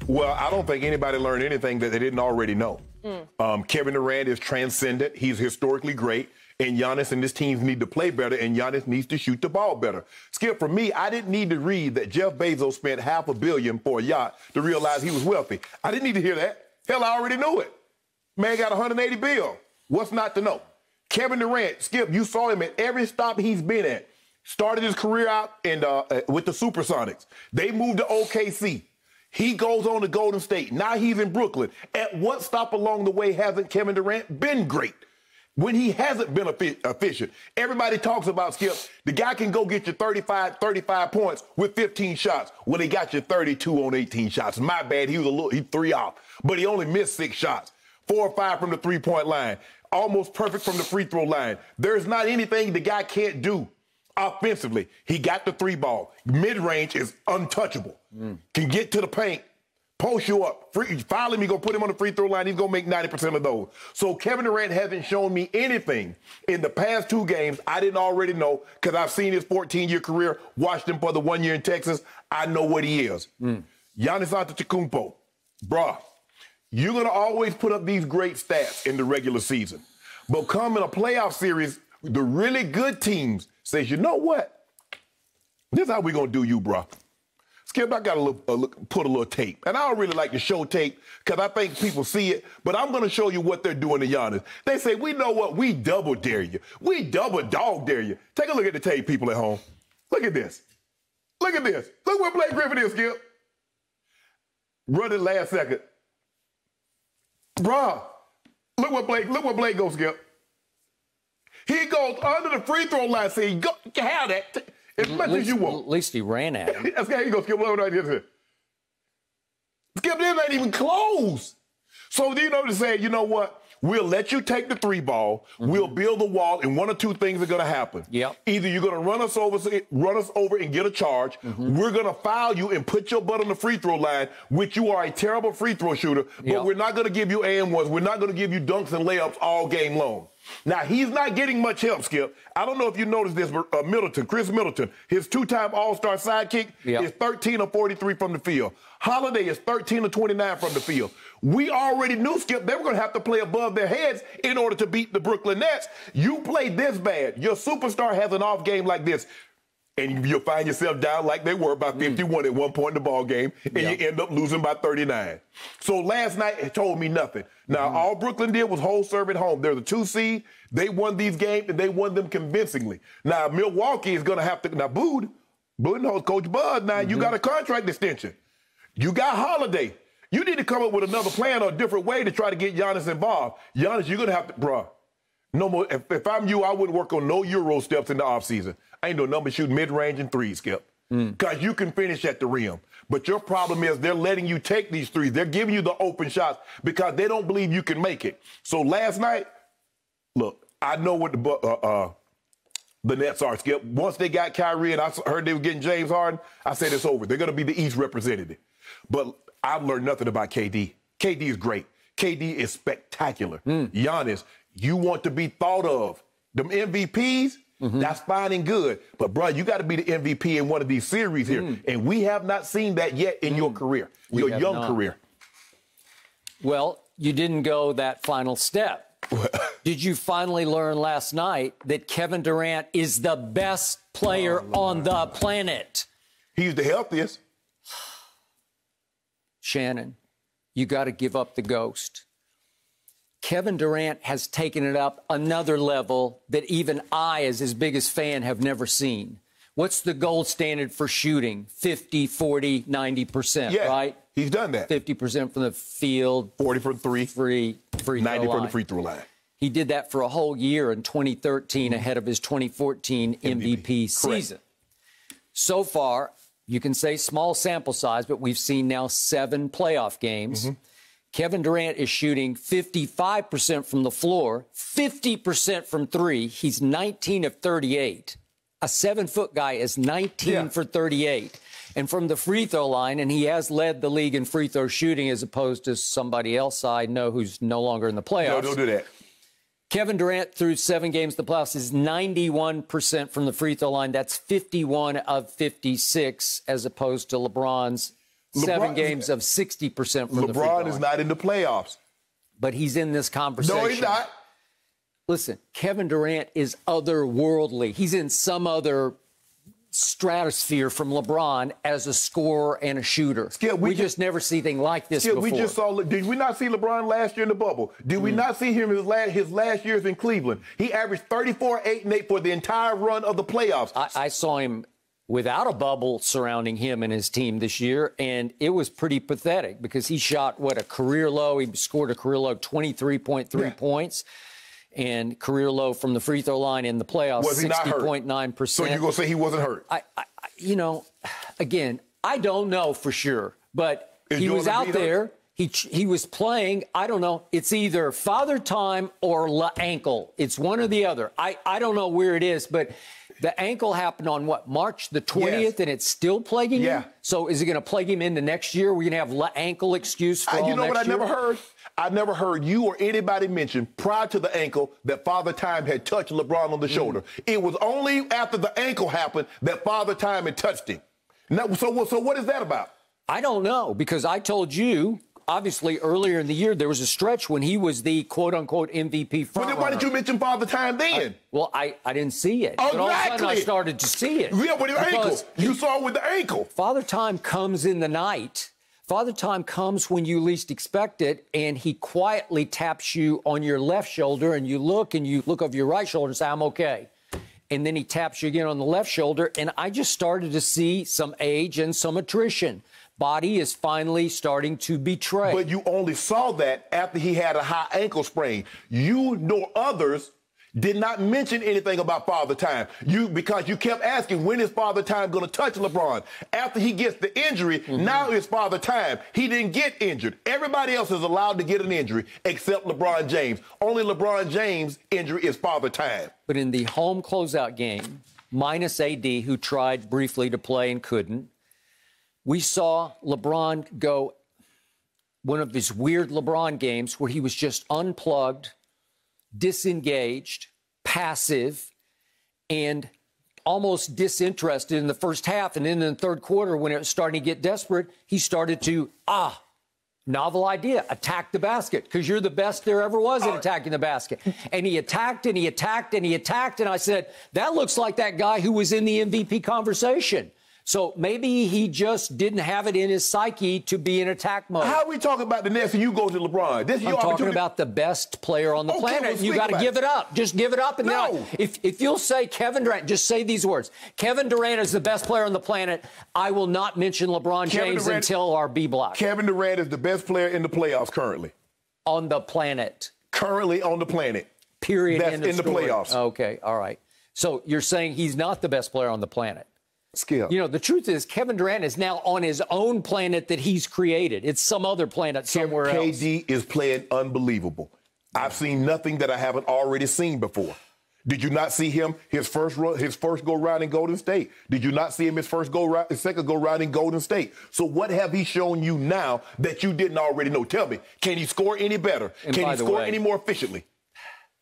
Well, I don't think anybody learned anything that they didn't already know. Kevin Durant is transcendent. He's historically great. And Giannis and his teams need to play better, and Giannis needs to shoot the ball better. Skip, for me, I didn't need to read that Jeff Bezos spent $500 million for a yacht to realize he was wealthy. I didn't need to hear that. Hell, I already knew it. Man got $180 billion. What's not to know? Kevin Durant, Skip, you saw him at every stop he's been at. Started his career out with the Supersonics. They moved to OKC. He goes on to Golden State. Now he's in Brooklyn. At what stop along the way hasn't Kevin Durant been great? When he hasn't been efficient, everybody talks about, Skip, the guy can go get you 35 points with 15 shots. Well, he got you 32 on 18 shots. My bad, he 3 off. But he only missed 6 shots. 4 or 5 from the three-point line. Almost perfect from the free throw line. There's not anything the guy can't do offensively. He got the 3 ball. Mid-range is untouchable. Can get to the paint. Post you up. Finally, me go put him on the free throw line. He's going to make 90% of those. So Kevin Durant hasn't shown me anything in the past 2 games I didn't already know because I've seen his 14-year career, watched him for the 1 year in Texas. I know what he is. Giannis Antetokounmpo, bruh, you're going to always put up these great stats in the regular season. But come in a playoff series, the really good teams says, you know what? This is how we're going to do you, bruh. Skip, I got to put a little tape. And I don't really like to show tape because I think people see it, but I'm going to show you what they're doing to Giannis. They say, we know what? We double dare you. We double dog dare you. Take a look at the tape, people at home. Look at this. Look at this. Look what Blake Griffin is, Skip. Running last second. Bruh, look what Blake goes, Skip. He goes under the free throw line saying, go have that. As much as you want. At least he ran at him. That's how you go, Skip. Right here. Skip, this ain't even close. So, you know, to say, you know what? We'll let you take the 3 ball. We'll build the wall, and 1 or 2 things are going to happen. Either you're going to run us over and get a charge. We're going to foul you and put your butt on the free throw line, which you are a terrible free throw shooter, but we're not going to give you and-ones. We're not going to give you dunks and layups all game long. Now, he's not getting much help, Skip. I don't know if you noticed this, but Chris Middleton, his 2-time All-Star sidekick, is 13 of 43 from the field. Holiday is 13 of 29 from the field. We already knew, Skip, they were going to have to play above their heads in order to beat the Brooklyn Nets. You play this bad. Your superstar has an off game like this, and you'll find yourself down like they were by 51 at one point in the ball game, and you end up losing by 39. So last night, it told me nothing. Now, all Brooklyn did was hold serve at home. They're the 2 seed. They won these games, and they won them convincingly. Now, Milwaukee is going to have to – now, Bud knows Coach Bud. Now, you got a contract extension. You got Holiday. You need to come up with another plan or a different way to try to get Giannis involved. Giannis, you're going to have to – bruh, no more. If I'm you, I wouldn't work on no Euro steps in the offseason. I ain't no number shoot mid-range and 3s, Skip. Because you can finish at the rim. But your problem is they're letting you take these 3s. They're giving you the open shots because they don't believe you can make it. So last night, look, I know what the Nets are, Skip. Once they got Kyrie and I heard they were getting James Harden, I said it's over. They're going to be the East representative. But I've learned nothing about KD. KD is great. KD is spectacular. Giannis, you want to be thought of. Them MVPs, that's fine and good. But, bro, you got to be the MVP in one of these series here. And we have not seen that yet in your career, your young career. Well, you didn't go that final step. Did you finally learn last night that Kevin Durant is the best player on the planet? He's the healthiest. Shannon, you got to give up the ghost. Kevin Durant has taken it up another level that even I, as his biggest fan, have never seen. What's the gold standard for shooting? 50, 40, 90%, right? He's done that. 50% from the field. 40 from 3. Free 90 from the free throw line. He did that for a whole year in 2013 ahead of his 2014 MVP season. So far, you can say small sample size, but we've seen now 7 playoff games. Kevin Durant is shooting 55% from the floor, 50% from 3. He's 19 of 38. A 7-foot guy is 19 for 38. And from the free throw line, and he has led the league in free throw shooting as opposed to somebody else I know who's no longer in the playoffs. No, don't do that. Kevin Durant, through 7 games in the playoffs, is 91% from the free throw line. That's 51 of 56, as opposed to LeBron's 7 games of 60% from the free throw line. LeBron is not in the playoffs. But he's in this conversation. No, he's not. Listen, Kevin Durant is otherworldly. He's in some other stratosphere from LeBron as a scorer and a shooter. Skip, we just never see anything like this before. We just saw. Did we not see LeBron last year in the bubble? Did we not see him his last years in Cleveland? He averaged 34, 8, and 8 for the entire run of the playoffs. I saw him without a bubble surrounding him and his team this year, and it was pretty pathetic because he shot, a career low. He scored a career low 23.3 points. And career low from the free throw line in the playoffs, 60.9%. So you're going to say he wasn't hurt? Again, I don't know for sure, but he was out there. He was playing. I don't know. It's either father time or ankle. It's one or the other. I don't know where it is, but the ankle happened on March the 20th, and it's still plaguing him? So is it going to plague him into next year? We're going to have ankle excuse for all next year? You know what I never heard? I never heard you or anybody mention prior to the ankle that Father Time had touched LeBron on the shoulder. It was only after the ankle happened that Father Time had touched him. Now, so what is that about? I don't know, because I told you, obviously, earlier in the year, there was a stretch when he was the quote-unquote MVP front runner. Why did you mention Father Time then? I didn't see it. Exactly. But all of a sudden I started to see it. Yeah, with the ankle. You saw it with the ankle. Father Time comes in the night. Father Time comes when you least expect it, and he quietly taps you on your left shoulder, and you look over your right shoulder and say, I'm okay. And then he taps you again on the left shoulder, and I just started to see some age and some attrition. Body is finally starting to betray. But you only saw that after he had a high ankle sprain. You nor others did not mention anything about Father Time. Because you kept asking, when is Father Time going to touch LeBron? After he gets the injury, now it's Father Time. He didn't get injured. Everybody else is allowed to get an injury except LeBron James. Only LeBron James' injury is Father Time. But in the home closeout game, minus AD, who tried briefly to play and couldn't, we saw LeBron go one of these weird LeBron games where he was just unplugged, disengaged, passive, and almost disinterested in the first half. And then in the third quarter, when it was starting to get desperate, he started to, novel idea, attack the basket, because you're the best there ever was at attacking the basket. And he attacked, and he attacked, and he attacked. And I said, that looks like that guy who was in the MVP conversation. So maybe he just didn't have it in his psyche to be in attack mode. How are we talking about the Nets and you go to LeBron? This is I'm talking about the best player on the planet. Well, you got to give it up. Just give it up. And no. Then if you'll say Kevin Durant, just say these words. Kevin Durant is the best player on the planet. I will not mention LeBron James until our B block. Kevin Durant is the best player in the playoffs currently. On the planet. Currently on the planet. Period. That's in the playoffs. Okay. All right. So you're saying he's not the best player on the planet. Skip. You know, the truth is Kevin Durant is now on his own planet that he's created. It's some other planet somewhere else. KD is playing unbelievable. I've seen nothing that I haven't already seen before. Did you not see him his first go round in Golden State? Did you not see him his second go round in Golden State? So what have he shown you now that you didn't already know? Tell me, can he score any better? Can he score any more efficiently?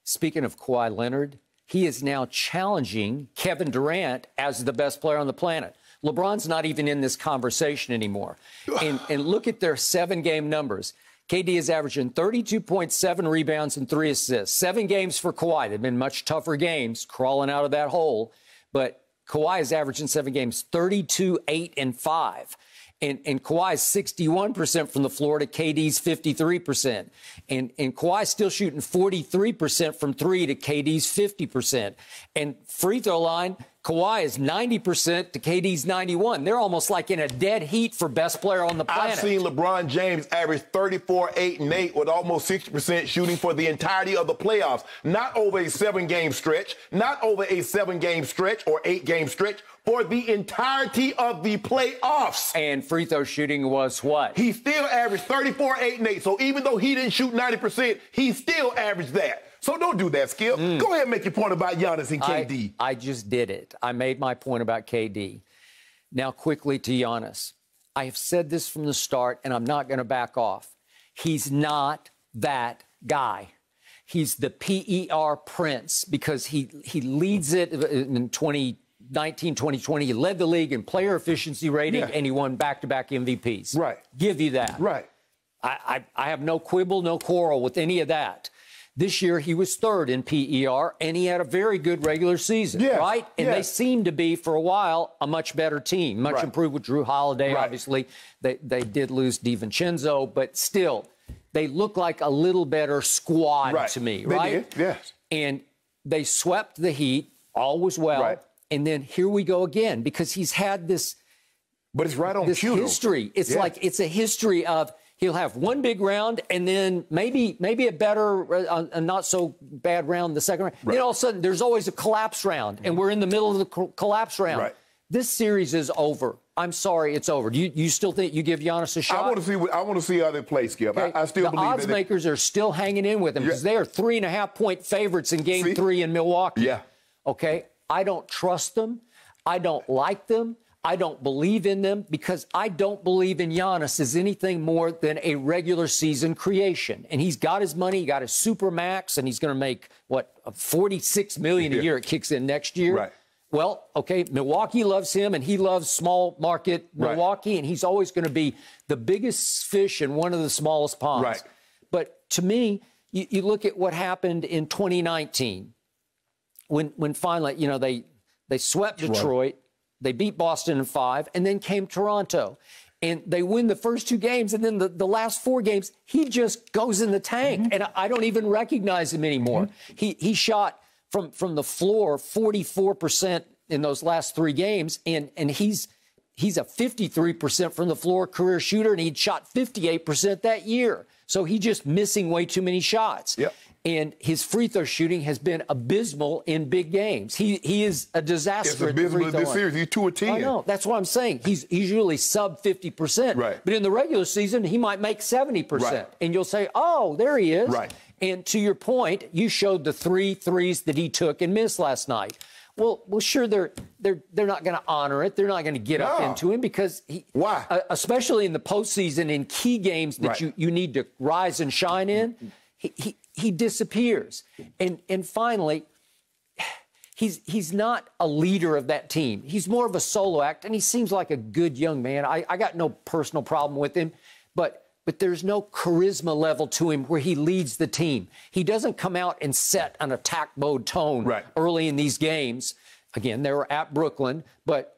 Speaking of Kawhi Leonard, he is now challenging Kevin Durant as the best player on the planet. LeBron's not even in this conversation anymore. And look at their 7-game numbers. KD is averaging 32.7 rebounds and 3 assists. 7 games for Kawhi. They've been much tougher games, crawling out of that hole. But Kawhi is averaging 7 games, 32, 8, and 5. And Kawhi's 61% from the floor to KD's 53%. And Kawhi's still shooting 43% from 3 to KD's 50%. And free throw line, Kawhi is 90% to KD's 91. They're almost like in a dead heat for best player on the planet. I've seen LeBron James average 34, 8, and 8 with almost 60% shooting for the entirety of the playoffs. Not over a 7-game stretch, not over a 7-game stretch or 8-game stretch, for the entirety of the playoffs. And free throw shooting was what? He still averaged 34, 8, and 8. So even though he didn't shoot 90%, he still averaged that. So don't do that, Skip. Go ahead and make your point about Giannis and KD. I just did it. I made my point about KD. Now, quickly to Giannis. I have said this from the start, and I'm not going to back off. He's not that guy. He's the PER prince because he leads it in 2019, 2020, he led the league in player efficiency rating, and he won back-to-back MVPs. Right. Give you that. Right. I have no quibble, no quarrel with any of that. This year, he was third in PER, and he had a very good regular season, right? And they seemed to be, for a while, a much better team, much improved with Drew Holiday, obviously. They did lose DiVincenzo, but still, they look like a little better squad to me, right? They did, yes. And they swept the Heat, all was well. Right. And then here we go again, because he's had this, but it's right on this history. It's like it's a history of he'll have one big round and then maybe a better, a not so bad round the second round. Then all of a sudden, there's always a collapse round, and we're in the middle of the collapse round. Right. This series is over. I'm sorry, it's over. Do you still think you give Giannis a shot? I want to see how they play, Skip. Okay. I still believe odds makers are still hanging in with him because they are 3.5-point favorites in Game 3 in Milwaukee. Yeah. Okay. I don't trust them. I don't like them. I don't believe in them because I don't believe in Giannis as anything more than a regular season creation. And he's got his money, he got his super max, and he's going to make, what, $46 million a year. It kicks in next year. Right. Well, okay, Milwaukee loves him, and he loves small market Milwaukee, and he's always going to be the biggest fish in one of the smallest ponds. Right. But to me, you look at what happened in 2019 when finally, you know, they swept Detroit. They beat Boston in 5, and then came Toronto. And they win the first 2 games, and then the last 4 games, he just goes in the tank. And I don't even recognize him anymore. He shot from the floor 44% in those last 3 games, and he's a 53% from the floor career shooter, and he'd shot 58% that year. So he's just missing way too many shots. Yep. And his free throw shooting has been abysmal in big games. He is a disaster. It's abysmal in this series. He's 2 of 10. I know. That's what I'm saying. He's usually sub 50%. Right. But in the regular season, he might make 70%. Right. And you'll say, oh, there he is. Right. And to your point, you showed the 3 threes that he took and missed last night. Well, sure, they're not going to honor it. They're not going to get up into him because why? Especially in the postseason in key games that you need to rise and shine in. He disappears. And finally, he's not a leader of that team. He's more of a solo act, and he seems like a good young man. I got no personal problem with him, but there's no charisma level to him where he leads the team. He doesn't come out and set an attack mode tone early in these games. Again, they were at Brooklyn, but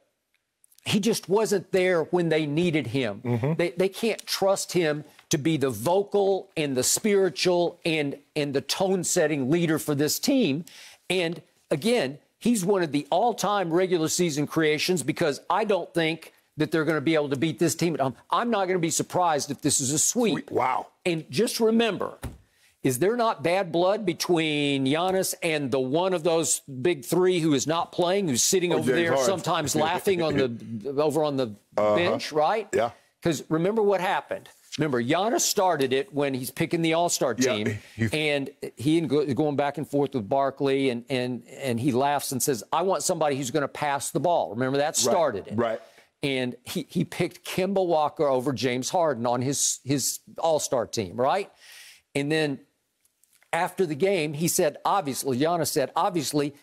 he just wasn't there when they needed him. They can't trust him to be the vocal and the spiritual and the tone-setting leader for this team. And again, he's one of the all-time regular season creations because I don't think that they're going to be able to beat this team at home. I'm not going to be surprised if this is a sweep. Wow. And just remember, is there not bad blood between Giannis and the one of those big 3 who is not playing, who's sitting over there sometimes laughing on the bench, right? Yeah. Because remember what happened. Remember, Giannis started it when he's picking the All-Star team, and he going back and forth with Barkley, and he laughs and says, I want somebody who's going to pass the ball. Remember, that started it. Right. And he picked Kemba Walker over James Harden on his All-Star team, right? And then after the game, he said, Giannis said, obviously,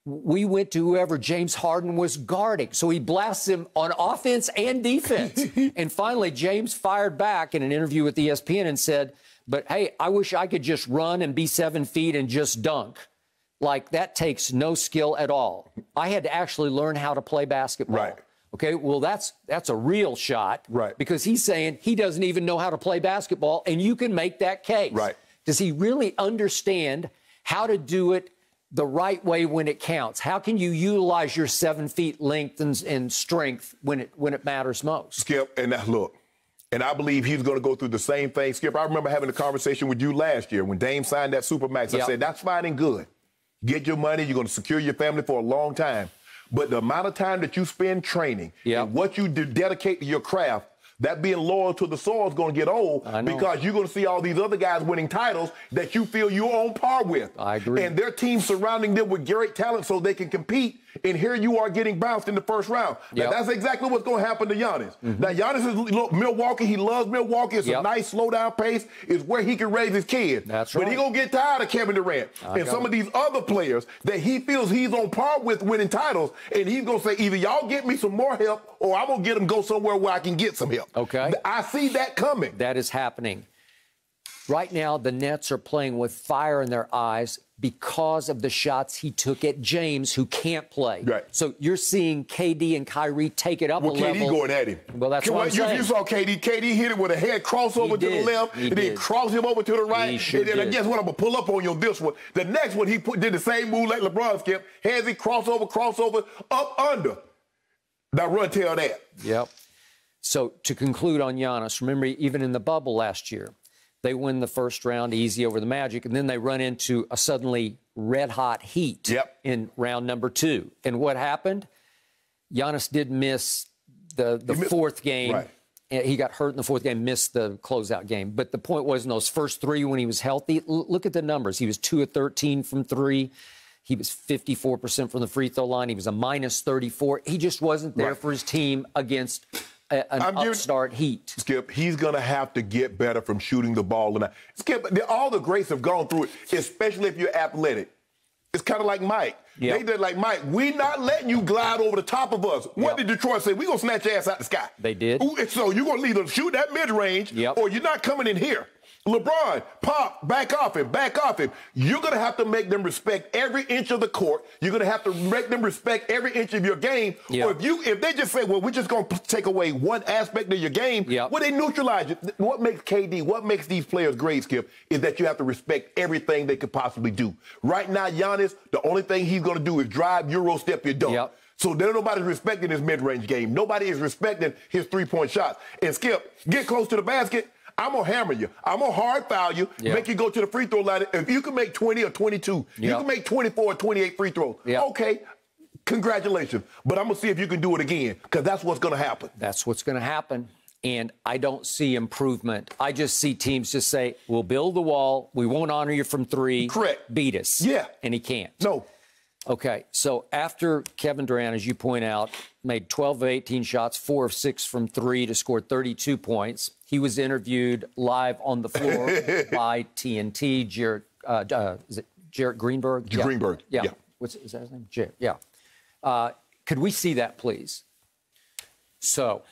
we went to whoever James Harden was guarding. So he blasts him on offense and defense. And finally, James fired back in an interview with ESPN and said, but hey, I wish I could just run and be 7 feet and just dunk. Like, that takes no skill at all. I had to actually learn how to play basketball. Right. Okay, well, that's a real shot. Right. Because he's saying he doesn't even know how to play basketball, and you can make that case. Right. Does he really understand how to do it the right way when it counts? How can you utilize your 7 feet length and strength when it matters most? Skip, and look, and I believe he's going to go through the same thing. Skip, I remember having a conversation with you last year when Dame signed that Supermax. I said, that's fine and good. Get your money. You're going to secure your family for a long time. But the amount of time that you spend training and what you dedicate to your craft, that being loyal to the soil is going to get old because you're going to see all these other guys winning titles that you feel you're on par with. I agree. And their team surrounding them with great talent so they can compete. And here you are getting bounced in the first round. Now, that's exactly what's going to happen to Giannis. Now, Giannis is Milwaukee. He loves Milwaukee. It's a nice, slow-down pace. It's where he can raise his kid. That's right. But he's going to get tired of Kevin Durant and some of these other players that he feels he's on par with winning titles. And he's going to say, either y'all get me some more help or I'm going to get him go somewhere where I can get some help. Okay. I see that coming. That is happening. Right now, the Nets are playing with fire in their eyes because of the shots he took at James, who can't play. Right. So you're seeing KD and Kyrie take it up a level. KD going at him. Well, that's what I'm saying. You saw KD. KD hit it with a head crossover to the left, and then cross him over to the right. And then I guess what, I'm going to pull up on you on this one. The next one, he did the same move like LeBron, Skip. Hands it, crossover, up, under. Now run tail that. Yep. So to conclude on Giannis, remember, even in the bubble last year, they win the first round easy over the Magic, and then they run into a suddenly red-hot Heat in round number 2. And what happened? Giannis did miss the fourth game. Right. He got hurt in the fourth game, missed the closeout game. But the point was, in those first 3 when he was healthy, look at the numbers. He was 2 of 13 from 3. He was 54% from the free throw line. He was a minus 34. He just wasn't there for his team against an upstart Heat. Skip, he's going to have to get better from shooting the ball. And Skip, all the greats have gone through it, especially if you're athletic. It's kind of like Mike. Yep. They did like, Mike, we're not letting you glide over the top of us. What did Detroit say? We're going to snatch your ass out the sky. They did. So you're going to either shoot that mid-range or you're not coming in here. LeBron, pop, back off him. You're going to have to make them respect every inch of the court. You're going to have to make them respect every inch of your game. Or if they just say, well, we're just going to take away one aspect of your game, well, they neutralize you. What makes KD, what makes these players great, Skip, is that you have to respect everything they could possibly do. Right now, Giannis, the only thing he's going to do is drive, Euro step your dunk. So there nobody's respecting his mid-range game. Nobody is respecting his three-point shots. And Skip, get close to the basket, I'm going to hammer you. I'm going to hard foul you, make you go to the free throw line. If you can make 20 or 22, you can make 24 or 28 free throws. Okay, congratulations. But I'm going to see if you can do it again, because that's what's going to happen. That's what's going to happen. And I don't see improvement. I just see teams just say, we'll build the wall. We won't honor you from 3. Correct. Beat us. Yeah. And he can't. No. Okay, so after Kevin Durant, as you point out, made 12 of 18 shots, 4 of 6 from 3 to score 32 points, he was interviewed live on the floor by TNT. Is it Jarrett Greenberg? Greenberg. Yeah. Is that his name? Jarrett. Yeah. Could we see that, please? So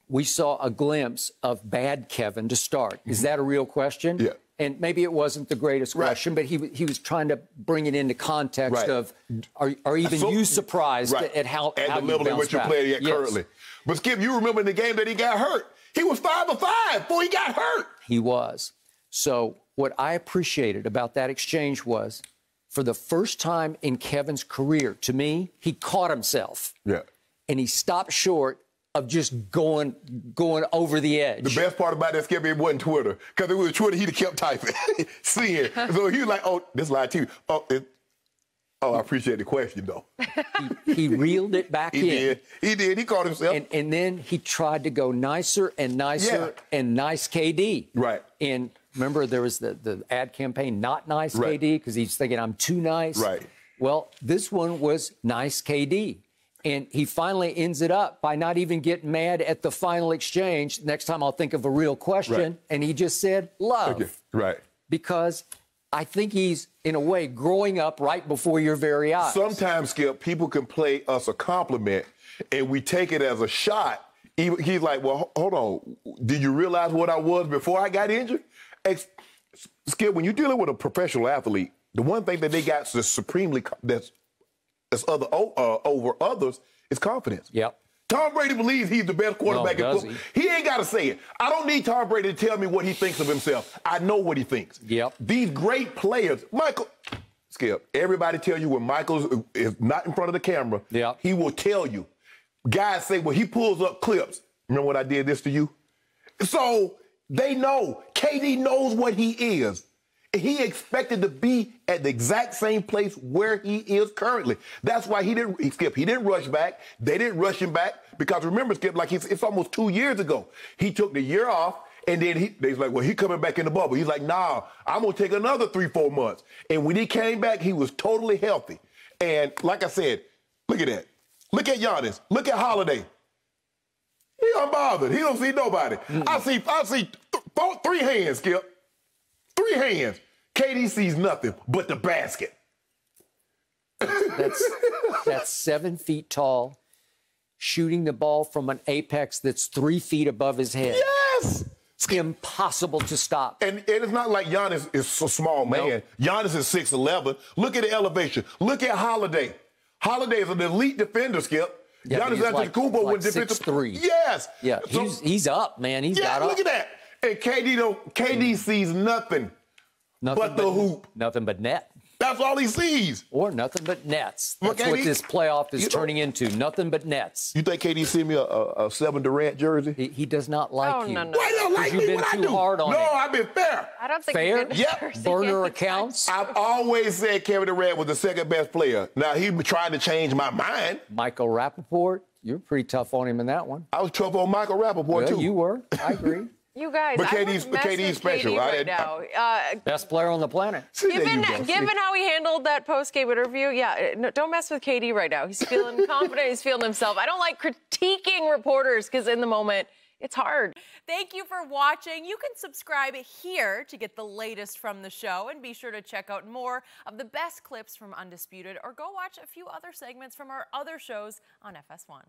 we saw a glimpse of bad Kevin to start. Is that a real question? Yeah. And maybe it wasn't the greatest question, but he was trying to bring it into context of, are even you surprised at how at the you level in which you're playing at currently? But Skip, you remember in the game that he got hurt. He was 5 of 5 before he got hurt. He was. So what I appreciated about that exchange was, for the first time in Kevin's career, to me, he caught himself. Yeah. And he stopped short of just going over the edge. The best part about that, Skip, it wasn't Twitter. Because if it was Twitter, he'd have kept typing, seeing. So he was like, oh, this live TV. I appreciate the question, though. He reeled it back in. He did. He caught himself. And then he tried to go nicer and nicer and nice KD. Right. And remember, there was the ad campaign, not nice KD, because he's thinking, I'm too nice. Right. Well, this one was nice KD. And he finally ends it up by not even getting mad at the final exchange. Next time I'll think of a real question. Right. And he just said, love. Okay. Right. Because I think he's, in a way, growing up right before your very eyes. Sometimes, Skip, people can play us a compliment, and we take it as a shot. He's like, well, hold on. Did you realize what I was before I got injured? Skip, when you're dealing with a professional athlete, the one thing that they got that's supremely that's over others is confidence. Yep. Tom Brady believes he's the best quarterback in football. He ain't got to say it. I don't need Tom Brady to tell me what he thinks of himself. I know what he thinks. Yep. These great players, Skip, everybody tell you when Michael is not in front of the camera, he will tell you. Guys say, well, he pulls up clips. Remember when I did this to you? So they know. KD knows what he is. He expected to be at the exact same place where he is currently. That's why he didn't rush back. They didn't rush him back because remember, Skip, like it's almost 2 years ago. He took the year off, and then they's like, well, he coming back in the bubble. He's like, nah, I'm going to take another 3-4 months. And when he came back, he was totally healthy. And like I said, look at that. Look at Giannis. Look at Holiday. He unbothered. He don't see nobody. I see 3 hands, Skip. 3 hands. KD sees nothing but the basket. That's 7 feet tall, shooting the ball from an apex that's 3 feet above his head. Yes! It's impossible to stop. And it's not like Giannis is a small man. Nope. Giannis is 6'11". Look at the elevation. Look at Holiday. Holiday is an elite defender, Skip. Yeah, Giannis Antetokounmpo like with defensive 6'3". Yes. Yeah, So, he's up, man. He's got up. look at that. And KD sees nothing but the hoop. Nothing but net. That's all he sees. Or nothing but nets. That's Okay, what this playoff is turning into. Nothing but nets. You think KD sent me a 7 Durant jersey? He does not like you. No. Why you don't like me? You've been What I too do? hard on No, him. I've been fair. I don't think Fair? Yep. Burner accounts. I've always said Kevin Durant was the second best player. Now, he's trying to change my mind. Michael Rappaport, you're pretty tough on him in that one. I was tough on Michael Rappaport, Well, too. you were. I agree. You guys, But I KD's would mess with special. KD right now. Best player on the planet. See, there you go. Given how he handled that post-game interview, no, don't mess with KD right now. He's feeling confident. He's feeling himself. I don't like critiquing reporters because in the moment, it's hard. Thank you for watching. You can subscribe here to get the latest from the show, and be sure to check out more of the best clips from Undisputed, or go watch a few other segments from our other shows on FS1.